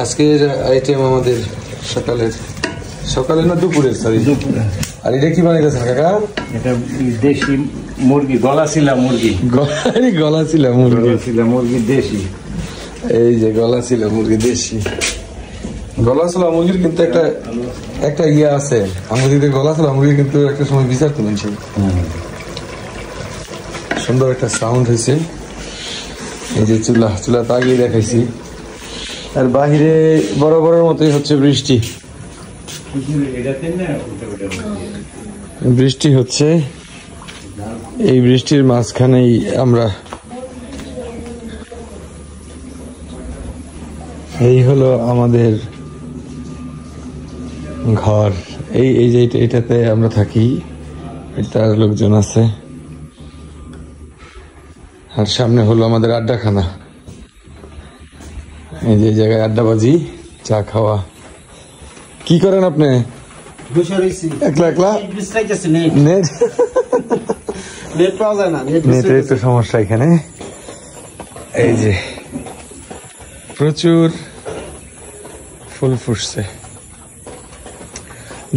আজকের আইটেম আমাদের সকালের না দুপুরের, সরি দুপুরে। আর এটা কি বানাইতেছেন কাকা? এটা দেশি মুরগি, গলাচিলা মুরগি। গলাচিলা মুরগি দেশি। এই যে গলাচিলা মুরগি দেশি। গলাচিলা মুরগির কিন্তু একটা ইয়ে আছে আমাদের, গলাচিলা মুরগি কিন্তু একটা সময় বিচারতো মানুষ। সুন্দর একটা সাউন্ড হয়েছে। এই যে চুলা তাগিয়ে দেখাইছি। আর বাহিরে বরাবরের মতোই হচ্ছে বৃষ্টি হচ্ছে। এই বৃষ্টির মাঝখানেই আমরা, এই হলো আমাদের ঘর। এই যে এটাতে আমরা থাকি, এটার লোকজন আছে। আর সামনে হলো আমাদের আড্ডাখানা। এই যে জায়গায় আড্ডাবাজি, চা খাওয়া। কি করেন আপনি? একলা নেটের একটু সমস্যা এখানে। এই যে প্রচুর ফুল ফুটছে।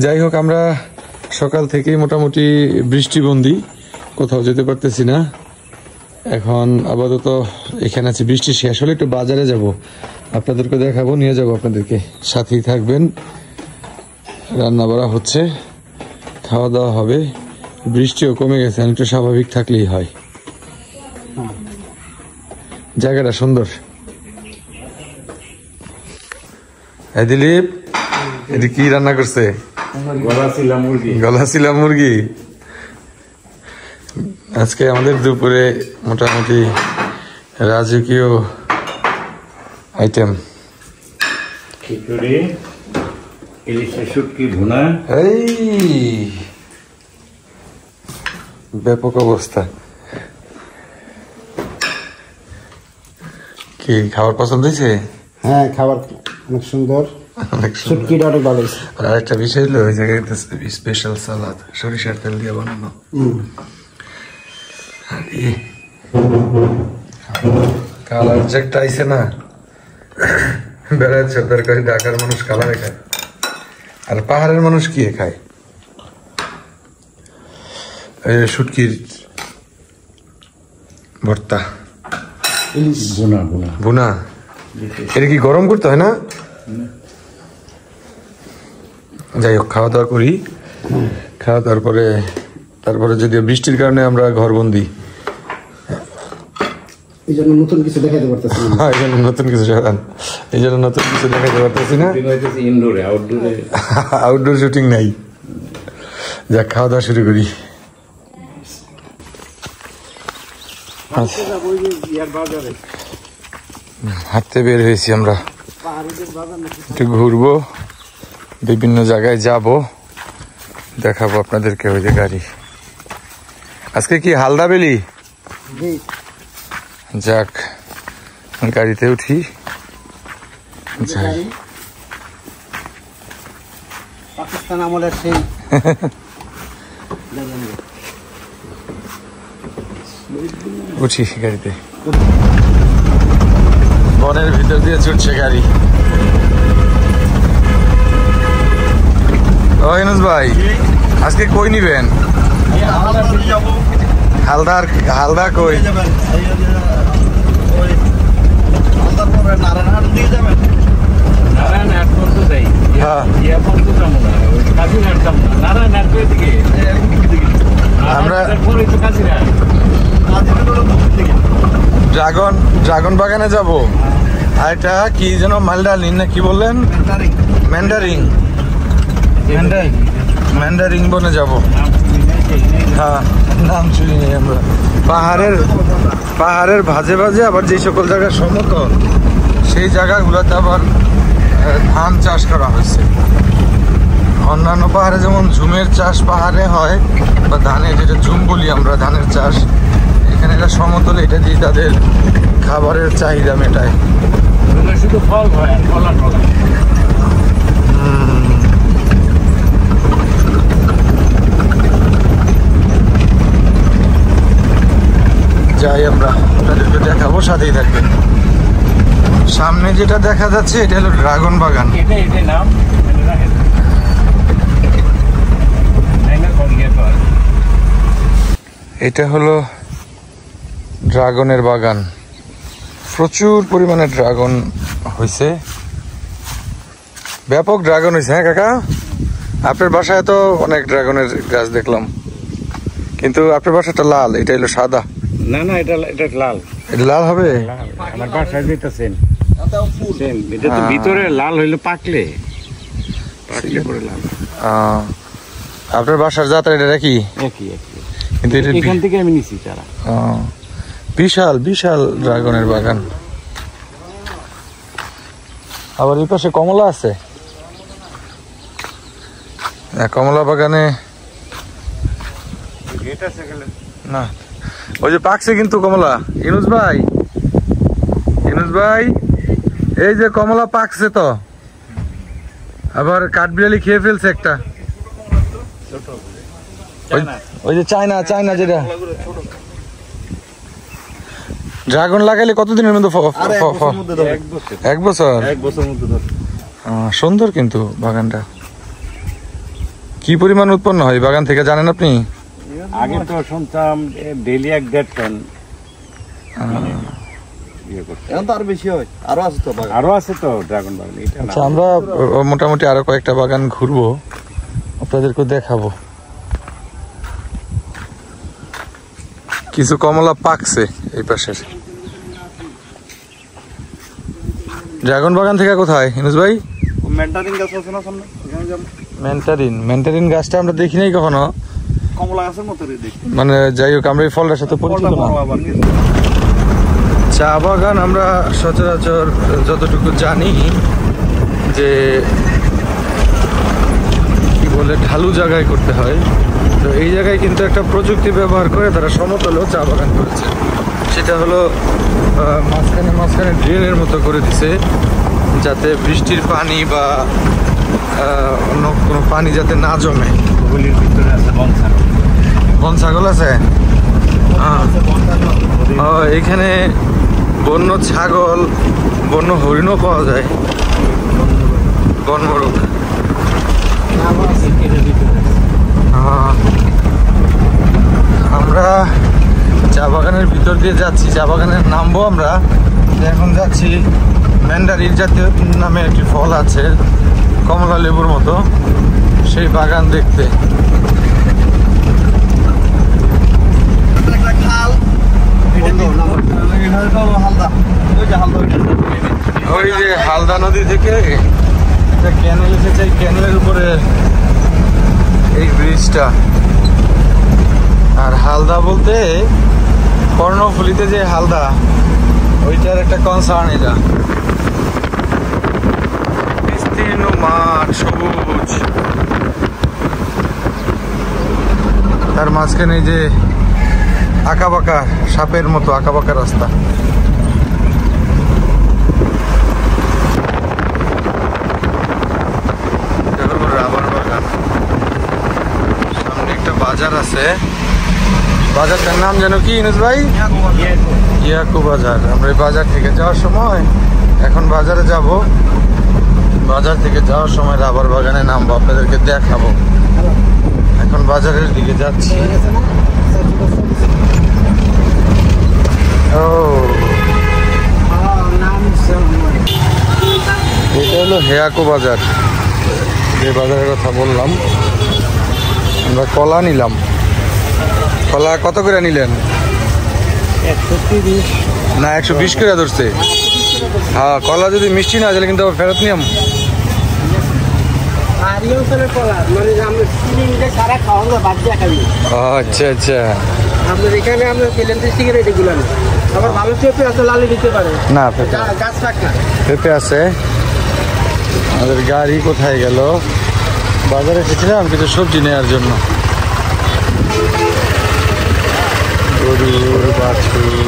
যাই হোক, আমরা সকাল থেকেই মোটামুটি বৃষ্টিবন্দী, কোথাও যেতে পারতেছি না। এখন আপাতত এখানে আছে। বৃষ্টি শেষ হলে একটু বাজারে যাব, আপনাদেরকে দেখাবো, নিয়ে যাব আপনাদেরকে। সাথেই থাকবেন। রান্না বাড়া হচ্ছে, খাওয়া দাওয়া হবে। বৃষ্টিও কমে গেছে, একটু স্বাভাবিক থাকলেই হয়। জায়গাটা সুন্দর। দিলীপ, এটা কি রান্না করছে? গলাচিলা মুরগি। আজকে আমাদের দুপুরে মোটামুটি রাজকীয় আইটেম। খিচুড়ি, ইলিশের শুটকি ভুনা। এই ব্যাপক অবস্থা। কি খাবার পছন্দ হয়েছে? হ্যাঁ, খাবার অনেক সুন্দর। শুটকিটা অনেক ভালো হয়েছে। আর একটা বিষয় হলো ওই জায়গায় স্পেশাল সালাদ, সরিষার তেল দিয়ে বানানো। কালার যে একটা আইসে না, বেড়াচ্ছে তরকারি। ঢাকার মানুষ কালারে খায়, আর পাহাড়ের মানুষ কি খায়? শুটকির ভর্তা, ভুনা। এটা কি গরম করতে হয় না? যাই হোক, খাওয়া দাওয়া করি। খাওয়া দাওয়ার পরে তারপরে যদিও বৃষ্টির কারণে আমরা ঘরবন্দি, এই জন্য নতুন কিছু দেখাতে পারতেছি না। এই জন্য নতুন কিছু দেখাতে পারতেছি না। আউটডোর শুটিং নাই। যাক, খাওয়া দাওয়া শুরু করি। হাঁটতে বের হয়েছি আমরা, একটু ঘুরবো, বিভিন্ন জায়গায় যাব, দেখাবো আপনাদেরকে। ওই যে গাড়ি আজকে কি হালদা বেলি। যাক, গাড়িতে উঠি, যাই। পাকিস্তান আমলের সেই উঠি গাড়িতে। বনের ভিতর দিয়ে ছুটছে গাড়ি। ও ইউনুস ভাই, আজকে কই নিবেন? হালদা কই? আমরা ড্রাগন বাগানে যাব। আর এটা কি যেন মালডালিন না কি বললেন? ম্যান্ডারিং বনে যাব। হ্যাঁ, নাম শুনি নেই আমরা। পাহাড়ের ভাজে ভাজে আবার যে সকল জায়গা সমতল, সেই জায়গাগুলোতে আবার ধান চাষ করা হয়েছে। অন্যান্য পাহাড়ে যেমন ঝুমের চাষ পাহাড়ে হয়, বা ধানের, যেটা ঝুম বলি আমরা, ধানের চাষ। এখানে এটা সমতল, এটা দিয়ে তাদের খাবারের চাহিদা মেটায়। শুধু ফল হয়, যাই আমরা, আপনাদেরকে দেখাবো, সাথেই থাকবেন। সামনে যেটা দেখা যাচ্ছে এটা হলো ড্রাগন বাগান। এটা নাম এটা হলো ড্রাগনের বাগান, প্রচুর পরিমাণে ড্রাগন হয়েছে, ব্যাপক ড্রাগন হয়েছে। হ্যাঁ কাকা, আপনার বাসায় তো অনেক ড্রাগনের গাছ দেখলাম, কিন্তু আপনার বাসাটা লাল, এটা হলো সাদা। না না, এটা লাল। এটা লাল হবে? আমার বাসায় যেতেছেন এটা তো ভিতরে লাল হইলো, পাকলে পরে লাল। আপনার বাসার যাত্রা এটা নাকি? একই কিন্তু এটা এখান থেকে আমি নিছি তারা। বিশাল বিশাল ড্রাগনের বাগান। আবার এই পাশে কমলা আছে, কমলা বাগানে না, ওই যে পাকছে কিন্তু কমলা। ইনুস ভাই এই যে কমলা পাকছে তো, আবার কাঠবিড়ালি খেয়ে ফেলছে একটা। ওই যে চায়না যেটা ড্রাগন লাগাইলে কতদিনের মধ্যে? 1 বছর। সুন্দর কিন্তু বাগানটা। কি পরিমাণ উৎপন্ন হয় বাগান থেকে জানেন আপনি? আগে তো শুনতাম ডেইলি 1-1.5 টন। আরো আছে তো ড্রাগন বাগান। আচ্ছা, আমরা মোটামুটি আরো কয়েকটা বাগান ঘুরবো, আপনাদেরকে দেখাবো। কিছু কমলা পাকছে এই পাশের। ড্রাগন বাগান থেকে কোথায় ইনুস ভাই? মেন্টারিন গাছ আছে না সামনে, মেন্টারিন গাছটা আমরা দেখি নাই কখনো। কমলা গাছের মতো দেখি, মানে যাই হোক, আমরা এই ফলটার সাথে পরিচিত না। চা বাগান আমরা সচরাচর যতটুকু জানি যে কি বলে ঢালু জায়গায় করতে হয়, তো এই জায়গায় কিন্তু একটা প্রযুক্তি ব্যবহার করে তারা সমতলেও চা বাগান করেছে। সেটা হলো মাঝখানে ড্রেনের মতো করে দিছে, যাতে বৃষ্টির পানি বা অন্য কোনো পানি যাতে না জমে। ওগুলির ভিতরে আছে বন ছাগল আছে। এখানে বন্য ছাগল, বন্য হরিণও পাওয়া যায়, বনমোরগ। আমরা চা বাগানের ভিতর দিয়ে যাচ্ছি, চা বাগানের নামবো আমরা। এখন যাচ্ছি ম্যান্ডারিন জাতীয় নামে একটি ফল আছে, কমলা লেবুর মতো, সেই বাগান দেখতে। ওই যে হালদা নদী থেকে একটা ক্যানেল এসেছে, এই ক্যানেলের উপরে এই ব্রিজটা। আর হালদা বলতে কর্ণফুলিতে যে হালদা, ওইটার একটা কনসার্ন এটা। বিস্তীর্ণ মাঠ, সবুজ, তার মাঝখানে যে আঁকাবাঁকা সাপের মতো আঁকাবাঁকা রাস্তা। রাবার বাগান, সামনে একটা বাজার আছে, বাজারটার নাম যেন কি ইনুস ভাই? ইয়াকু বাজার। আমরা এই বাজার থেকে যাওয়ার সময়, এখন বাজারে যাব, বাজার থেকে যাওয়ার সময় রাবার বাগানে নামবো, আপনাদেরকে দেখাবো। এখন বাজারের দিকে যাচ্ছি। এটা হলো হেয়াকো বাজার, যে বাজারের কথা বললাম। আমরা কলা নিলাম। কলা কত করে নিলেন? 130 না, 120 করে ধরছে। হ্যাঁ, কলা যদি মিষ্টি না তাহলে কিন্তু ফেরত নিয়ম। আচ্ছা আচ্ছা, আপনার এখানে আমরা ইলেকট্রিসিটি রেট এগুলো আবার ভালো পেঁপে আছে, লালি দিতে পারে না, গাছ থাকে, পেঁপে আছে। আমাদের গাড়ি কোথায় গেল? বাজারে এসেছিলাম কিছু সবজি নেওয়ার জন্য। গরুর বাছুর।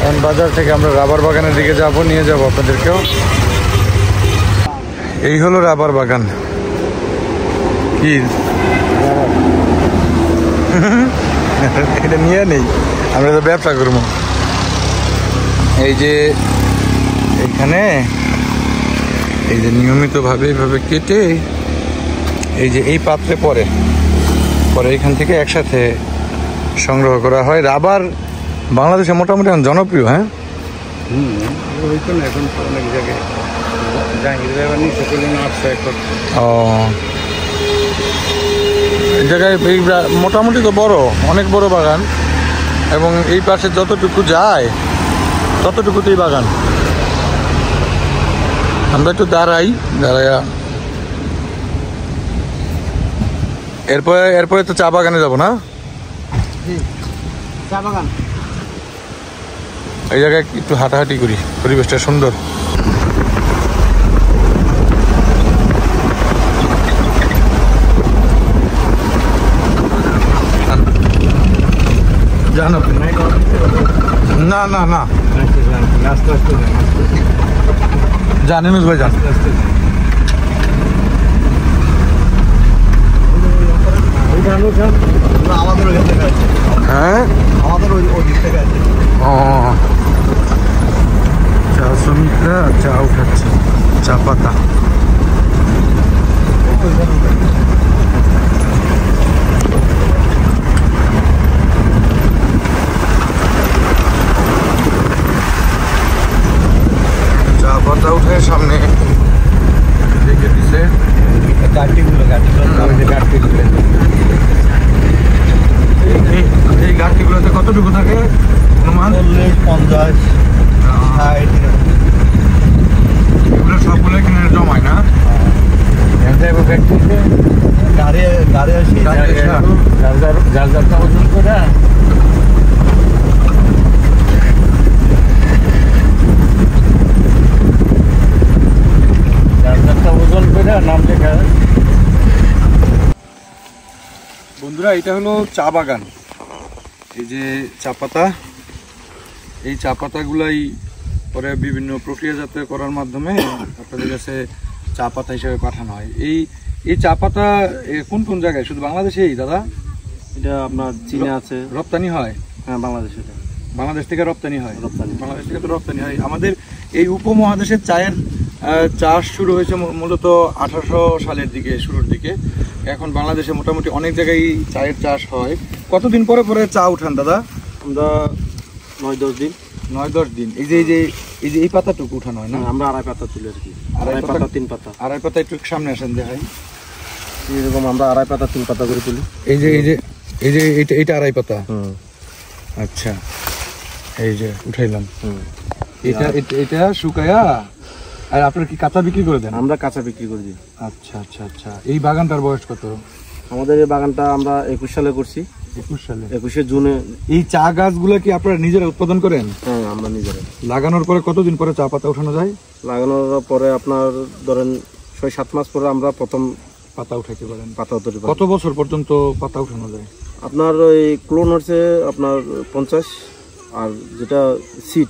এখন বাজার থেকে আমরা রাবার বাগানের দিকে যাব, নিয়ে যাব আপনাদেরকেও। এই হলো রাবার বাগান। কি এটা নিয়ে নেই, আমরা তো ব্যবসা করবো। এই যে এখানে এই যে নিয়মিতভাবে এইভাবে কেটে এই যে এই পাত্রে পরে এখান থেকে একসাথে সংগ্রহ করা হয়। রাবার বাংলাদেশে মোটামুটি এখন জনপ্রিয়। হ্যাঁ, হইতো না, এখন তো অনেক জায়গায় জাহাঙ্গীর রাবার নিচে করে 800 একর। ও, এই জায়গায় এই মোটামুটি তো বড়, অনেক বড় বাগান, এবং এই পাশে যতটুকু যায় ততটুকুতেই বাগান। আমরা একটু দাঁড়াইয়া এরপরে তো চা বাগানে যাবো না? চা বাগান এই জায়গায় একটু হাঁটাহাঁটি করি, পরিবেশটা সুন্দর। জানো না না না আস্তে আস্তে জানেন ভাই, জান আমাদের ওই থেকে আছে, হ্যাঁ আমাদের ওই দিক থেকে আছে। ও, চা শ্রমিকরা চা উঠাচ্ছে, চা পাতা। চা পাতা উঠে সামনে রেখে দিছে। এই গাছটিগুলোতে কতটুকু থাকে অনুমান? 40, 50, 60 এগুলো সবগুলো কিনে জমায় না? গাড়ি আসি যার ওজন করে ওজন করে নাম লেখা। বন্ধুরা, এটা হলো চা বাগান। এই যে চা পাতা, এই চা পাতাগুলাই পরে বিভিন্ন প্রক্রিয়াজাত করার মাধ্যমে আপনাদের কাছে চা পাতা হিসেবে পাঠানো হয়। এই চা পাতা কোন কোন জায়গায়? শুধু বাংলাদেশেই দাদা? এটা আপনার চীনে আছে, রপ্তানি হয়? হ্যাঁ বাংলাদেশে, বাংলাদেশ থেকে রপ্তানি হয়। রপ্তানি। বাংলাদেশ থেকে তো রপ্তানি হয়। আমাদের এই উপমহাদেশের চায়ের চাষ শুরু হয়েছে মূলত 1800 সালের দিকে, শুরুর দিকে। এখন বাংলাদেশে মোটামুটি অনেক জায়গায় চায়ের চাষ হয়। কতদিন পরে পরে চা উঠান দাদা? আমরা 9-10 দিন। 9-10 দিন। এই পাতাটুকু উঠানো হয় না? আমরা আড়াই পাতা তুলি আর কি, আড়াই আড়াই পাতা, পাতা 3 পাতা, আড়াই পাতা একটু সামনে আসেন দেখাই। এরকম আমরা আড়াই পাতা 3 পাতা করে তুলি। এইটা আড়াই পাতা। আচ্ছা, এই যে উঠাইলাম। এটা শুকায়া আর আপনারা কি কাঁচা বিক্রি করে দেন? আমরা কাঁচা বিক্রি করে দিই। আচ্ছা আচ্ছা আচ্ছা। এই বাগানটার বয়স কত? আমাদের এই বাগানটা আমরা 21 সালে করছি। 21 সালে? 21শে জুনে। এই চা গাছগুলো কি আপনারা নিজেরা উৎপাদন করেন? হ্যাঁ, আমরা নিজেরা। লাগানোর পরে কতদিন পরে চা পাতা উঠানো যায়? লাগানোর পরে আপনার ধরেন 6-7 মাস পরে আমরা প্রথম পাতা উঠাইতে পারেন। পাতা উঠাতে পারি। কত বছর পর্যন্ত পাতা উঠানো যায়? আপনার ওই ক্লোন হচ্ছে আপনার 50, আর যেটা সিড,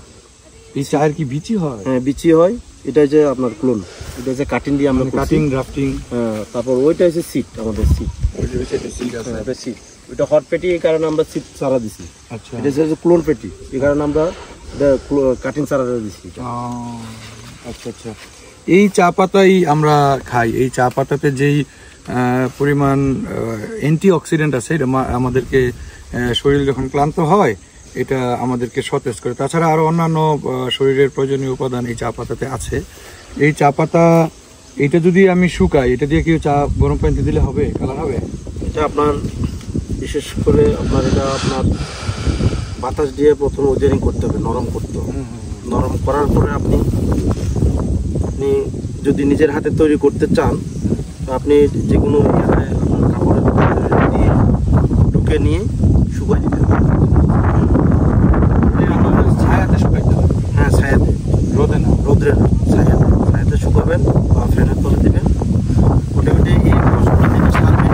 এই চায়ের কি বিচি হয়? হ্যাঁ বিচি হয়। এটা যে আপনার ক্লোন, এটা যে কাটিং দিয়ে আমরা কাটিং ড্রাফটিং। হ্যাঁ, তারপর ওইটা হচ্ছে সিড, আমাদের সিড। এটা সিড, ওইটা হট পেটি, এই কারণে আমরা সিড চারা দিছি। আচ্ছা, এটা হচ্ছে ক্লোন পেটি, এই কারণে আমরা কাটিং চারা দিছি। আচ্ছা আচ্ছা। এই চা পাতাই আমরা খাই। এই চা পাতাতে যেই পরিমাণ অ্যান্টি অক্সিডেন্ট আছে, এটা আমাদেরকে শরীর যখন ক্লান্ত হয় এটা আমাদেরকে সতেজ করে। তাছাড়া আরো অন্যান্য শরীরের প্রয়োজনীয় উপাদান এই চা পাতাতে আছে। এই চা পাতা, এটা যদি আমি শুকাই, এটা দিয়ে কি চা গরম পানিতে দিলে হবে, কালার হবে? এটা আপনার বিশেষ করে আপনার এটা আপনার বাতাস দিয়ে প্রথম ওজেরিং করতে হবে, নরম করতে হবে। নরম করার পরে আপনি যদি নিজের হাতে তৈরি করতে চান, তো আপনি যে কোনো কাপড়ের দিয়ে ঢুকে নিয়ে শুকাই দিতে হবে। ছায়াতে শুকাইতে হবে? হ্যাঁ, ছায়াতে, রোদে না? রোদ্রে না, ছায়াতে শুকাবেন বা ফ্যানের তলে দেবেন। মোটামুটি এই মশলাটা থেকে ছাড়বে,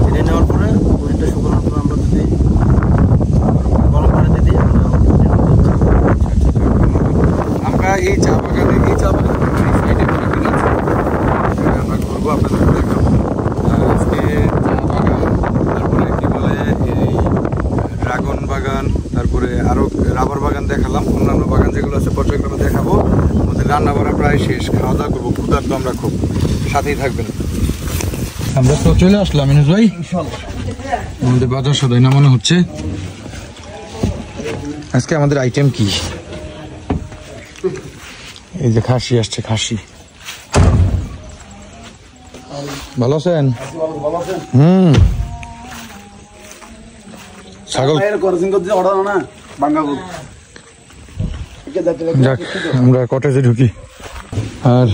ছেড়ে নেওয়ার পরে ওইটা শুকানোর পরে আমরা যদি গরম পানিতে দিই, আমরা এই চা বাগানে আমরা বাগান, তারপরে আরো রাবার বাগান দেখালাম, অন্যান্য বাগান যেগুলো আছে পর্যায়ক্রমে দেখাবো। আমাদের রান্না বাড়া প্রায় শেষ, খাওয়া দাওয়া করবো, ক্ষুধার্ত আমরা খুব, সাথেই থাকবেন। আমরা তো চলে আসলাম মিনুস ভাই, আমাদের বাজার সদাই নামানো হচ্ছে। আজকে আমাদের আইটেম কি? এই যে খাসি আসছে, খাসি। ভালো আছেন? ছাগল যাক, আমরা কটেজে ঢুকি। আর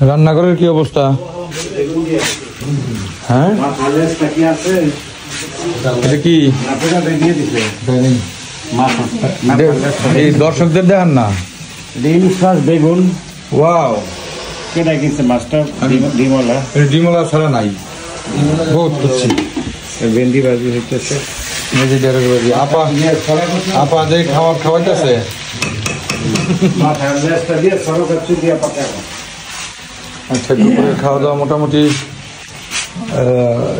রান্নাঘরের কি অবস্থা? হ্যাঁ, এটা কি এই দর্শকদের দেখান না? বেগুন ওয়াও, কেনা কিনছে মাছটা ডিমলা, ডিমলা ছাড়া নাই, বহুত খুঁজছি। ভেন্ডি ভাজি হইতেছে, আপা আপা যে খাওয়াইতেছে। আচ্ছা, দুপুরে খাওয়া দাওয়া মোটামুটি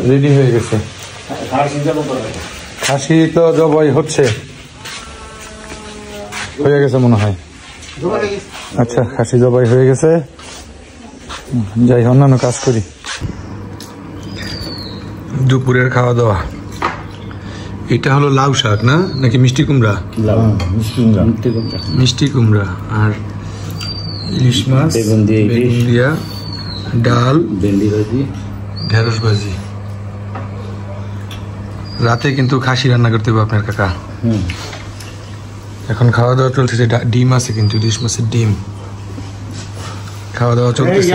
রেডি হয়ে গেছে। খাসি তো জবাই হচ্ছে, হয়ে গেছে মনে হয়। আচ্ছা, খাসি জবাই হয়ে গেছে, যাই অন্যান্য কাজ করি। দুপুরের খাওয়া দাওয়া, এটা হলো লাউ শাক না, নাকি মিষ্টি কুমড়া? মিষ্টি কুমড়া আর ইলিশ মাছ, বেগুন দিয়া, ডাল, ভেন্ডি ভাজি, ঢেঁড়স ভাজি। রাতে কিন্তু খাসি রান্না করতে হবে আপনার কাকা। এখন খাওয়া দাওয়া চলছে, ডিম আছে কিন্তু, ইলিশ মাছের ডিম। খাওয়া দাওয়া চলতেছে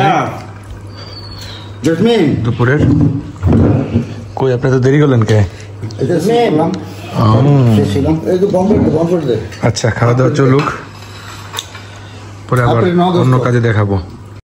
দুপুরের। কই, আপনি তো দেরি করলেন কে? আচ্ছা, খাওয়া দাওয়া চলুক, পরে আবার অন্য কাজে দেখাবো।